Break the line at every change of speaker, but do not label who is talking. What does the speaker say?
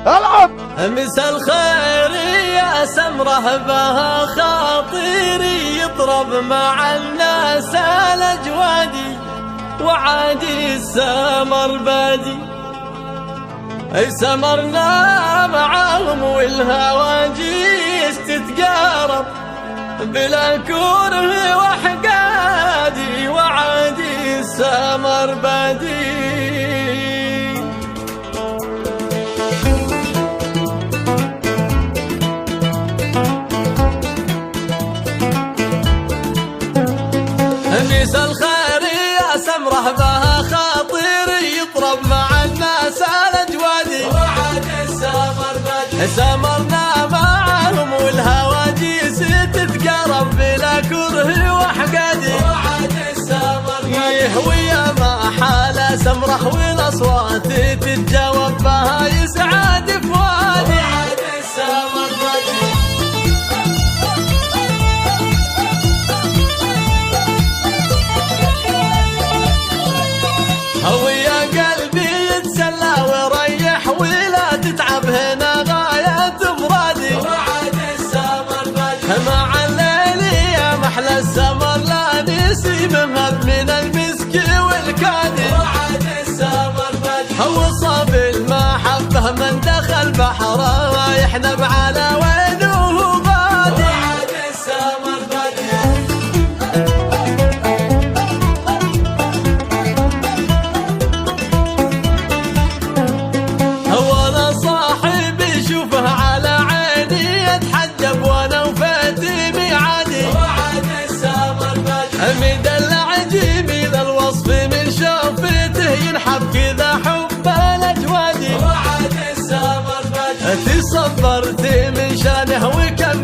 العب.
مسا الخير يا سمره بها خاطري يطرب مع الناس الاجوادي وعادي السمر بادي. سمرنا معاهم والهواجيس تتقارب بلا كره وحقادي وعادي السمر بادي. مسا الخير يا سمره بها خاطري يطرب مع الناس الاجوادي وعاد السمر بادي. سمرنا معاهم والهواجيس تتقارب بلا كره وحقادي وعاد السمر بادي. ويا ما حال سمره والاصوات تتجاوب بها يسعد فؤادي وعاد السمر بادي. ويا قلبي يتسلى وريح ولا تتعب هنا غاية مرادي وعاد السمر بادي. مع الليل يا محلى السمر لا نسيمها من المسك والكادي وعاد السمر بادي. وصاب المحبة من دخل بحره يحنب على وينه غادي وعاد السمر بادي. وانا صاحبي شوفه على عيني اتحجب وانا وفاتي ميعادي وعاد السمر بادي. مدلع جميل الوصف من شوفته ينحب كذا حب الاجوادي وعاد السمر بادي. تصبرت من شانه وكم